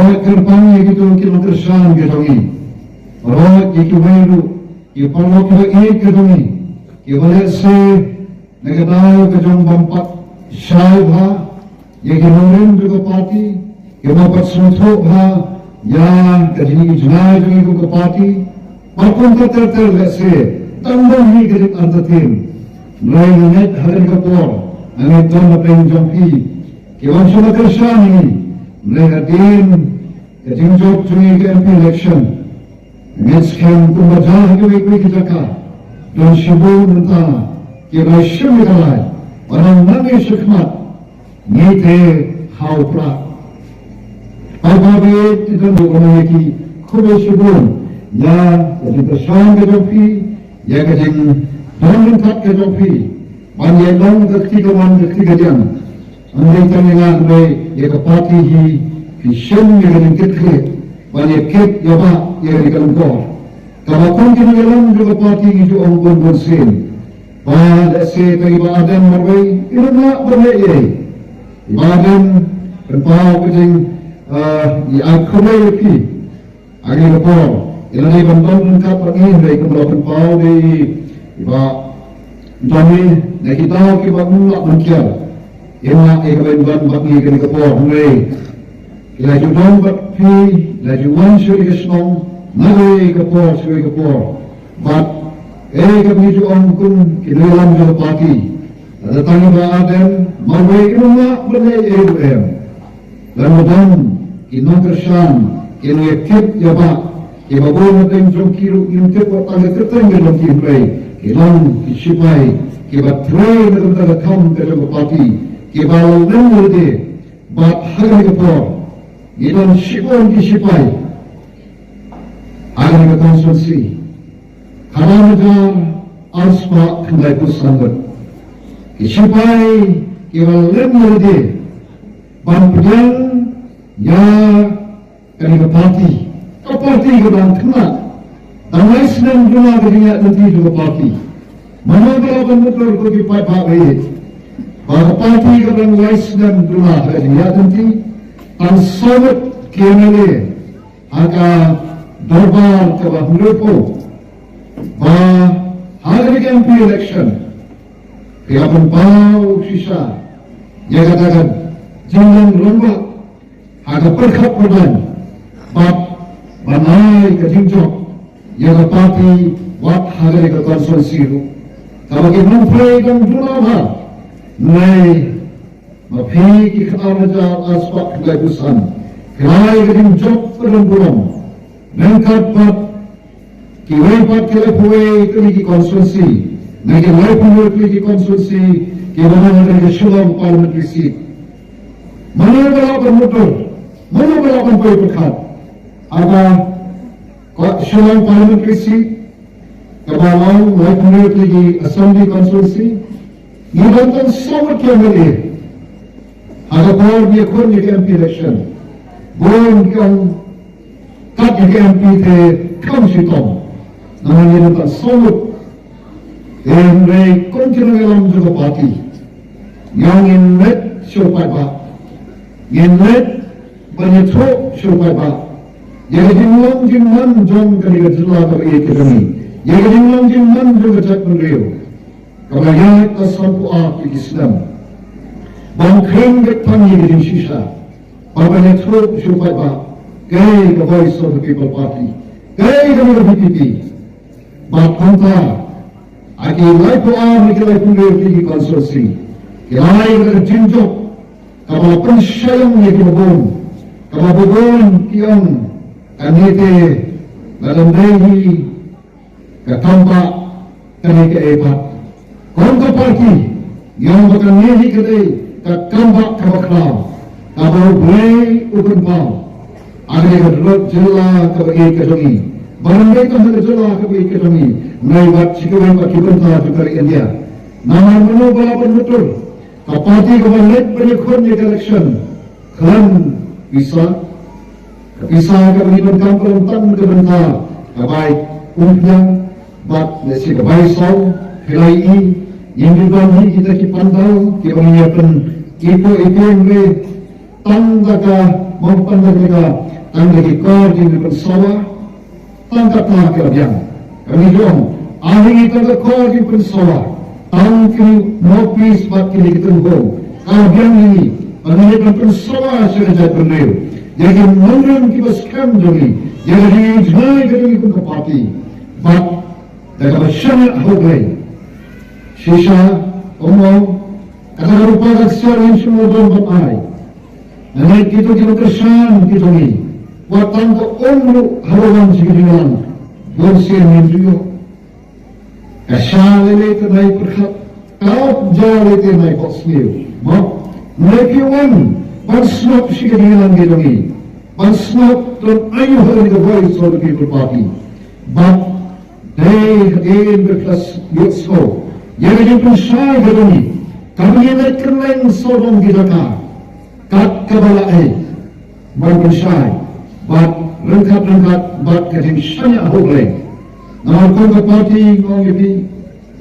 Roh kerpangi gitu kilo kersan gedongi. Roh ikiwairu ipalok lo gedongi. Kiwalese nagadao gedong bampak syaiba yaginurin juga parti kimapat suntuk ha yang kajini ijnai juga parti maupun terter lese tambah ni gedit antatin mulai net hari kapor angin ton napeng jompi kiwan sula kersan ini mulai hadir kajing job cungi ke MP election angin skem kumbajah kewik-wik jaka dan shibu nentana kiwan syumi kalai orang nangis syekmat nite hau prak Pagi tidak mengenai kubur subun, ya kajing tersan kejopi, ya kajing dongeng kat kejopi, banyak dong ketiga jam. Andai tangan andai ya kepati hi kisah yang kajing kekeh, banyak kek jaba ya di kantor. Kalau pun kita dalam juga parti itu angkun bersin, pada se kaiba adam marway, itu nak berlei. Badan berpau kajing di akhirnya lagi, akhirnya kapal. Ialah ni bantuan lengkap lagi dari keberatan pau di iba jami nak kita kita mulak mungkin. Ialah keberatan bagi kini kapal mulai. Ialah judul bagi lajuan suri kesnong mulai kapal suri kapal. But kami juga angkun kini dalam juga parti. Ada tanya bahagian mulai rumah berdaya Ramadan inong kersan ino yakit yaba ibabon natin jom kiro yuntik wa taga kertang galong kihlay inong kisipay kibatray na kung tagakam kajang pati kibalaw ng murde bat hagang kapor inong sipon kisipay hagang konsulsi karamajar aspa kanday pusangot kisipay kibalaw ng murde Bampujan ya kami parti ke dalam kena damai senang guna kerja nanti juga parti mana kalau betul kau dipai baik bahawa parti ke dalam senang guna kerja nanti tan sangat kianale agak dorbar ke bawah melupo hari MP election piapun bau sisa ya katakan jangan lomba ada perkhidmatan badan bab banai kejinjok yang parti wat hari ke konsulsi itu kalau kita mempunyai dan jualan nai mafi kita ajar aspak kegadusan kelai kejinjok perempuan lengkap bab kiwai bab kelai puai kelai konsulsi nai kelai puai konsulsi kibana dari syulam parliamentary seat mana balapan motor, mana balapan pay pekat. Ada syulang parliamentary seat, kabalang like community assembly constituency, ngibantan sangat kiamali. Ada power dia kun di MP election, boleh kang kat di MP te kam sitom, namun ngibantan sangat. Dan mereka kontinue dalam juga parti, yang inlet siapa pak. Yenlet banyak supaya ba. Yang jinglang jom kali kerja kali ekonomi. Yang jinglang jom kerja penriu. Kalau yang asalku di Islam, bangkeng ketang yang di sisa. Banyak supaya ba. Gay the Voice of the People Party. Gay kami the PPP. Bakanta. Aki laipu mikilai penriu di konsorsi. Kilai kerjinjok. Kalau pensyayang yang dibobon, kalau bobon kian kanite dalam dehi ketampak kanite epat. Kontra parti yang bukan nehi kedai ketampak kabaklau, kalau boleh ukun pau, ada kedua jela kebagi kedongi, barangkali kan ada jela kebagi kedongi, melewat sikawai pak kibunta juga India. Nama menu balapan betul. Parti kebalik penyekun di election kan bisa kami tentang perintah kebentar kebaik umpian bat nasi kebaik sau hilai yang juga ni kita kipantau kita menyiapkan ipo yang tanda ka maupun mereka tangga kikor di pensawah tangga telah kerjaan kami doang ahli tangga kor di pensawah tangki mopi sebab kini kita hong kerjaan ini mengenai pensawah sahaja berdiri jadi mengenai kita skam jadi jadi jnai kedua pun kepati bak dalam syarat hogai sisa omong kata merupakan secara yang semua dalam batai nanti kita kesan kita ni watang ke umru haruan segedian bersih minju kasal ini naik berkat kau jauh itu naik kosmir mak mereka wan bersnap segedian kita ni bersnap dan ayuh hari kebaya soal kita berpati bak day again berkelas yusuf yang jemput saya kita ni kami nak kenal sodom kita kat kebalai berbersai bat rengkat bat kajing syanya hogle nama kong parti kong ini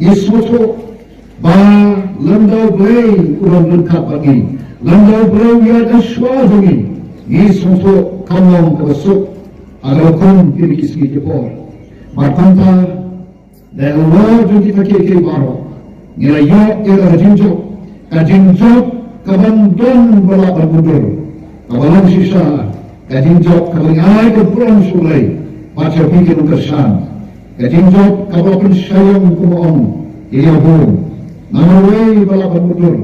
yesoto ba landau blay ulang rengkat bagi landau blay ya aswa bagi yesoto kamong kabasuk agar kong kini kisgi jepor berkata dan Allah juga kita kiri baru nilai ya kajing jok kabandon balak bermundur kabalan sisa kajing jok kabalingai kepulang sulai baca pikir kesan kajing jok kabalan sayang kumoong iya hong namawai balak bermundur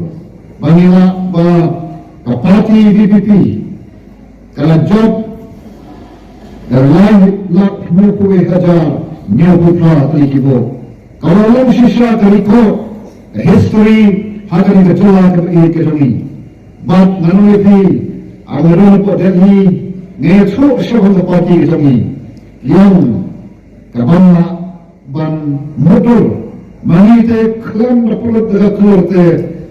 bangila ba kapati BPP kala jok darlai lak mukuwe hajar nyabutra telikibo kabalan sisa terikot history hakan kita coba ke kami bat nanu itu awalan pada ini ngetuk siapa parti kami yang kabanna ban motor mani te klan dapat keluar te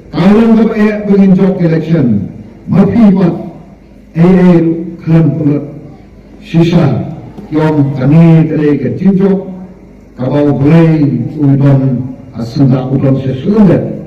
kawan dapat begin job election mafi bat klan pulut sisa yang kami tadi ke tinjau kabau boleh udon asunda udon sesuatu